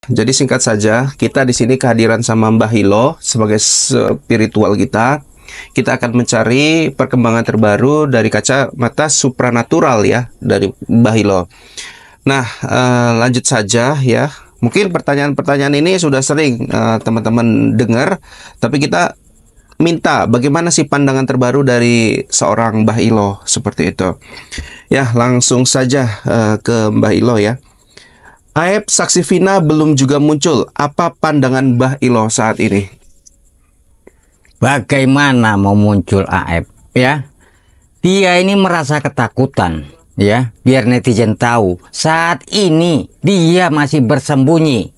Jadi singkat saja, kita di sini kehadiran sama Mbah Hilo sebagai spiritual kita. Kita akan mencari perkembangan terbaru dari kacamata supranatural ya dari Mbah Hilo. Nah, lanjut saja ya. Mungkin pertanyaan-pertanyaan ini sudah sering teman-teman dengar, tapi kita minta bagaimana sih pandangan terbaru dari seorang Mbah Hilo seperti itu. Ya, langsung saja ke Mbah Hilo ya. Aib saksi Vina belum juga muncul. Apa pandangan Mbah Hilo saat ini? Bagaimana mau muncul Aib ya? Dia ini merasa ketakutan ya, biar netizen tahu saat ini dia masih bersembunyi.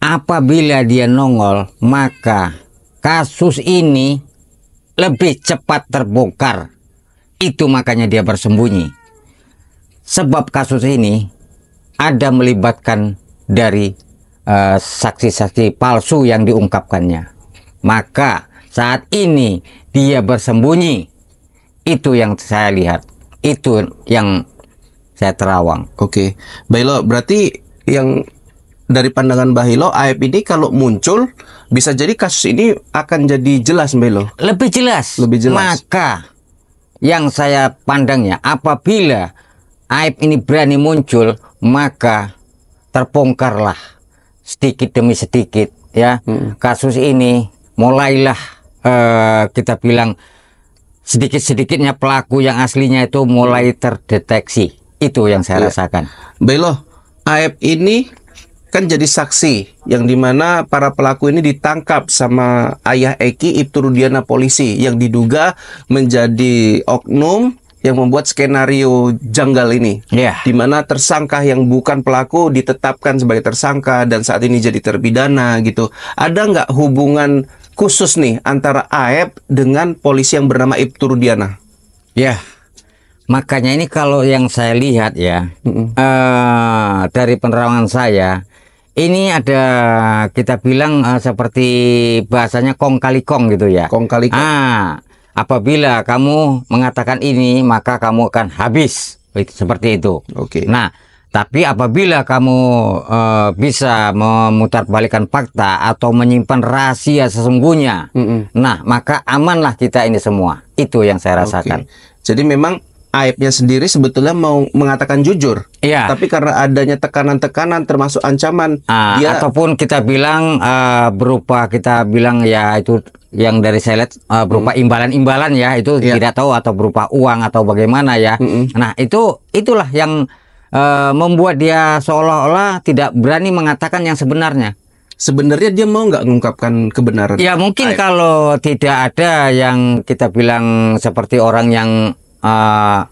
Apabila dia nongol, maka kasus ini lebih cepat terbongkar. Itu makanya dia bersembunyi. Sebab kasus ini ada melibatkan dari saksi-saksi palsu yang diungkapkannya. Maka saat ini dia bersembunyi. Itu yang saya lihat. Itu yang saya terawang. Oke, Mbah Hilo, berarti yang dari pandangan Mbah Hilo, Aib ini kalau muncul bisa jadi kasus ini akan jadi jelas, Mbah Hilo. Lebih jelas. Lebih jelas. Maka yang saya pandangnya, apabila Aib ini berani muncul, maka terbongkarlah sedikit demi sedikit ya. Kasus ini mulailah kita bilang sedikit-sedikitnya pelaku yang aslinya itu mulai terdeteksi. Itu yang saya rasakan. Mbah Hilo, Aib ini kan jadi saksi yang dimana para pelaku ini ditangkap sama ayah Eki, Ibtu Rudiana polisi yang diduga menjadi oknum yang membuat skenario janggal ini, dimana tersangka yang bukan pelaku ditetapkan sebagai tersangka dan saat ini jadi terpidana gitu. Ada nggak hubungan khusus nih antara Aib dengan polisi yang bernama Ibtu Rudiana? Ya, makanya ini kalau yang saya lihat ya, dari penerawangan saya, ini ada kita bilang seperti bahasanya kong kali kong gitu ya. Kong kali kong. Apabila kamu mengatakan ini, maka kamu akan habis. Seperti itu. Oke. Nah, tapi apabila kamu bisa memutarbalikkan fakta atau menyimpan rahasia sesungguhnya, nah maka amanlah kita ini semua. Itu yang saya rasakan. Jadi memang Aibnya sendiri sebetulnya mau mengatakan jujur, tapi karena adanya tekanan-tekanan termasuk ancaman, dia ataupun kita bilang berupa kita bilang ya itu yang dari saya lihat berupa imbalan-imbalan ya, itu tidak tahu atau berupa uang atau bagaimana ya. Nah itulah yang membuat dia seolah-olah tidak berani mengatakan yang sebenarnya. Sebenarnya dia mau nggak mengungkapkan kebenaran? Ya mungkin kalau tidak ada yang kita bilang seperti orang yang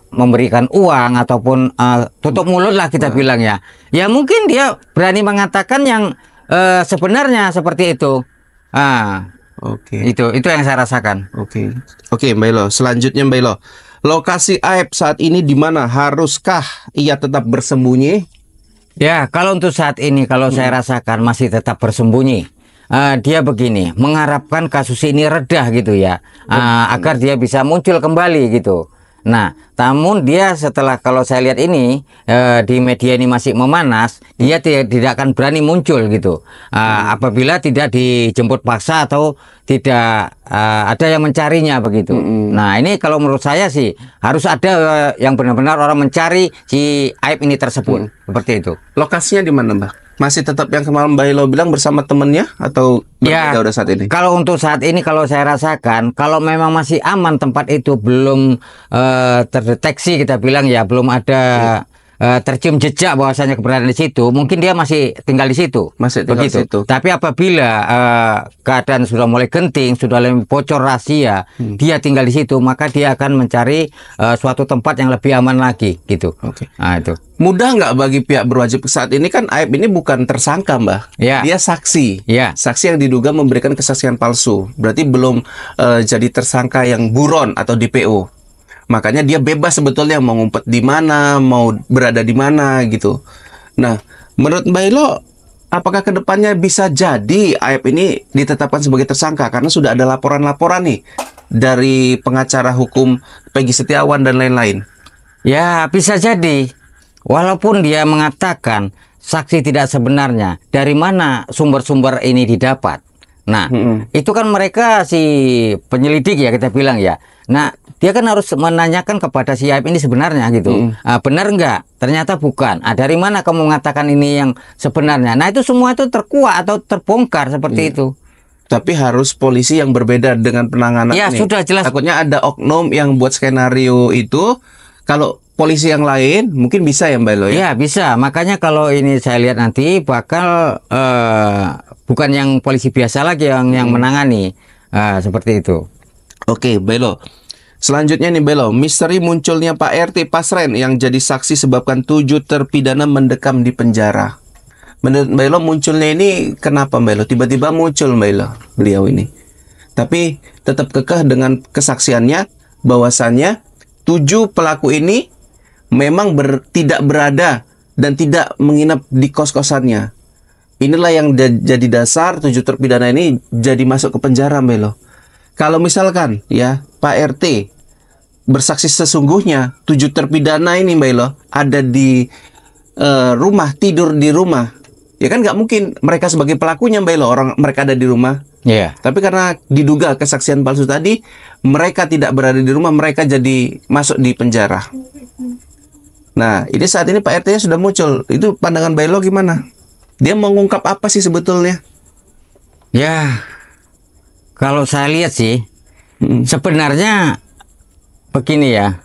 memberikan uang ataupun tutup mulut lah kita bilang ya. Ya mungkin dia berani mengatakan yang sebenarnya seperti itu. Itu yang saya rasakan. Oke, Mbah Hilo. Selanjutnya Mbah Hilo, lokasi Aib saat ini di mana? Haruskah ia tetap bersembunyi? Ya, kalau untuk saat ini kalau saya rasakan masih tetap bersembunyi. Dia begini, mengharapkan kasus ini redah gitu ya, agar dia bisa muncul kembali gitu. Nah, namun dia setelah kalau saya lihat ini di media ini masih memanas, dia tidak akan berani muncul gitu. Apabila tidak dijemput paksa atau tidak ada yang mencarinya begitu. Nah, ini kalau menurut saya sih harus ada yang benar-benar orang mencari si Aib ini tersebut. Seperti itu. Lokasinya di mana, Mbak? Masih tetap yang kemarin Mbah Hilo bilang bersama temennya atau berbeda udah saat ini? Kalau untuk saat ini kalau saya rasakan kalau memang masih aman tempat itu belum terdeteksi kita bilang ya, belum ada tercium jejak bahwasanya keberadaan di situ, mungkin dia masih tinggal di situ. Masih tinggal di situ. Tapi apabila keadaan sudah mulai genting, sudah lebih bocor rahasia, dia tinggal di situ, maka dia akan mencari suatu tempat yang lebih aman lagi gitu. Nah, itu. Mudah nggak bagi pihak berwajib saat ini kan Aib ini bukan tersangka, Mbah. Dia saksi. Saksi yang diduga memberikan kesaksian palsu. Berarti belum jadi tersangka yang buron atau DPO. Makanya dia bebas sebetulnya mau ngumpet di mana, mau berada di mana gitu. Nah, menurut Mbah Hilo, apakah kedepannya bisa jadi Aib ini ditetapkan sebagai tersangka karena sudah ada laporan-laporan nih dari pengacara hukum Peggy Setiawan dan lain-lain? Ya, bisa jadi. Walaupun dia mengatakan saksi tidak sebenarnya, dari mana sumber-sumber ini didapat? Nah, itu kan mereka si penyelidik ya kita bilang ya. Nah, dia kan harus menanyakan kepada si Aib ini sebenarnya gitu. Benar enggak? Ternyata bukan. Dari mana kamu mengatakan ini yang sebenarnya? Nah, itu semua itu terkuak atau terbongkar seperti itu. Tapi harus polisi yang berbeda dengan penanganan Ya, ini. sudah jelas. Takutnya ada oknum yang buat skenario itu, kalau polisi yang lain mungkin bisa ya Mbak Elo ya? Ya, bisa. Makanya kalau ini saya lihat nanti bakal bukan yang polisi biasa lagi yang menangani. Seperti itu. Oke, Belo. Selanjutnya nih Belo, misteri munculnya Pak RT Pasren yang jadi saksi sebabkan 7 terpidana mendekam di penjara. Menurut Belo munculnya ini kenapa Belo? Tiba-tiba muncul Belo beliau ini. Tapi tetap kekeh dengan kesaksiannya bahwasannya 7 pelaku ini memang tidak berada dan tidak menginap di kos-kosannya. Inilah yang jadi dasar 7 terpidana ini jadi masuk ke penjara Belo. Kalau misalkan ya Pak RT bersaksi sesungguhnya 7 terpidana ini Mbak Elo ada di rumah, tidur di rumah, ya kan nggak mungkin mereka sebagai pelakunya Mbak Elo, orang mereka ada di rumah. Iya. Tapi karena diduga kesaksian palsu tadi, mereka tidak berada di rumah, mereka jadi masuk di penjara. Nah, ini saat ini Pak RT-nya sudah muncul. Itu pandangan Mbak Elo gimana? Dia mau ngungkap apa sih sebetulnya? Ya, kalau saya lihat sih, sebenarnya begini ya,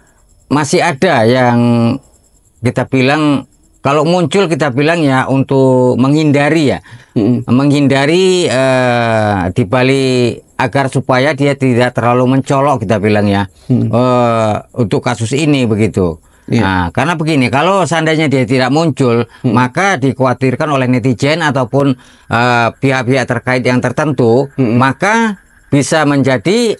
masih ada yang kita bilang, kalau muncul kita bilang ya untuk menghindari ya, menghindari dibalik agar supaya dia tidak terlalu mencolok kita bilang ya, untuk kasus ini begitu. Nah, karena begini, kalau seandainya dia tidak muncul, maka dikhawatirkan oleh netizen ataupun pihak-pihak terkait yang tertentu, maka bisa menjadi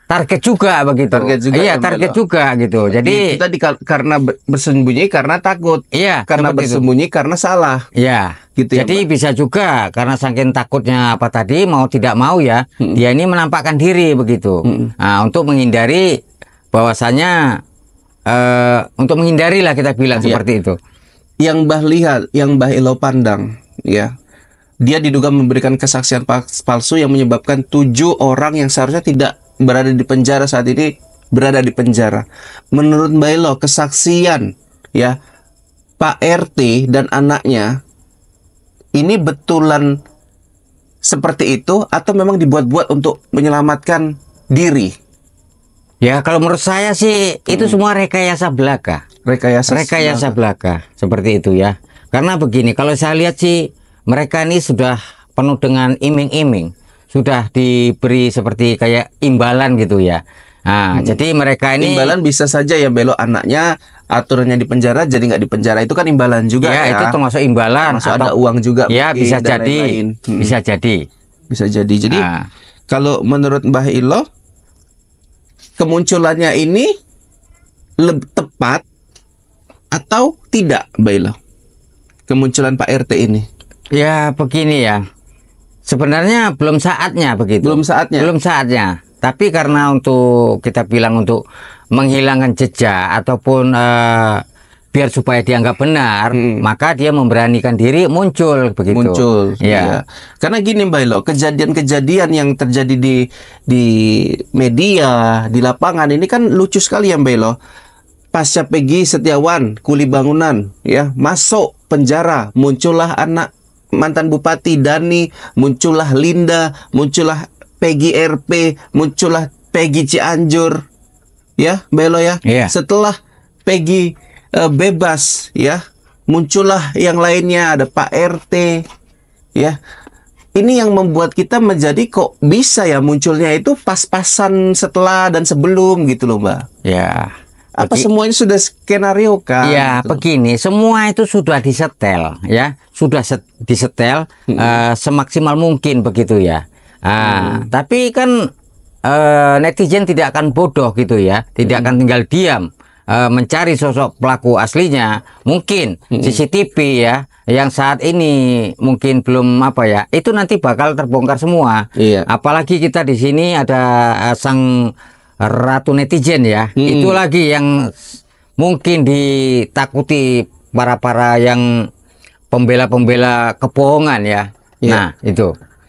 target juga begitu. Target juga. Iya, target juga gitu. Jadi kita karena bersembunyi karena takut. Iya, karena bersembunyi karena salah. Iya. Gitu ya, jadi bisa juga karena saking takutnya apa tadi mau tidak mau ya, dia ini menampakkan diri begitu. Nah, untuk menghindari bahwasanya untuk menghindari lah kita bilang seperti itu. Yang Mbah lihat, yang Mbah Elo pandang, ya, dia diduga memberikan kesaksian palsu yang menyebabkan 7 orang yang seharusnya tidak berada di penjara saat ini berada di penjara. Menurut Mbah Elo, kesaksian ya Pak RT dan anaknya ini betulan seperti itu atau memang dibuat-buat untuk menyelamatkan diri? Ya, kalau menurut saya sih itu semua rekayasa belaka. Rekayasa belaka seperti itu ya. Karena begini, kalau saya lihat sih mereka ini sudah penuh dengan iming-iming, sudah diberi seperti kayak imbalan gitu ya. Nah, jadi mereka ini imbalan bisa saja ya Belo, anaknya aturannya di penjara jadi nggak di penjara, itu kan imbalan juga ya. Itu termasuk imbalan. Termasuk ada uang juga. Ya, bisa jadi. Bisa jadi. Bisa jadi. Jadi kalau menurut Mbah Ilo, kemunculannya ini lebih tepat atau tidak, Mbak Ilo? Kemunculan Pak RT ini? Ya, begini ya. Sebenarnya belum saatnya begitu. Belum saatnya. Belum saatnya. Tapi karena untuk kita bilang untuk menghilangkan jejak ataupun biar supaya dianggap benar, maka dia memberanikan diri muncul begitu. Muncul. Ya. Karena gini Mbak Ilo, kejadian-kejadian yang terjadi di media, di lapangan ini kan lucu sekali ya Mbak Ilo. Pasca Peggy Setiawan, kuli bangunan, ya, masuk penjara, muncullah anak mantan Bupati Dani, muncullah Linda, muncullah Peggy RP, muncullah Peggy Cianjur, ya, Mbak Elo ya. Setelah Peggy bebas, ya, muncullah yang lainnya, ada Pak RT, ya. Ini yang membuat kita menjadi kok bisa ya munculnya itu pas-pasan setelah dan sebelum gitu loh Mbak. Ya. Apa semuanya sudah skenario kan? Ya, gitu. Begini, semua itu sudah disetel ya, sudah disetel semaksimal mungkin begitu ya. Tapi kan netizen tidak akan bodoh gitu ya, tidak akan tinggal diam. Mencari sosok pelaku aslinya, mungkin CCTV ya, yang saat ini mungkin belum apa ya, itu nanti bakal terbongkar semua. Apalagi kita di sini ada sang ratu netizen ya, itu lagi yang mungkin ditakuti para yang pembela-pembela kebohongan ya. Iya. Nah, itu.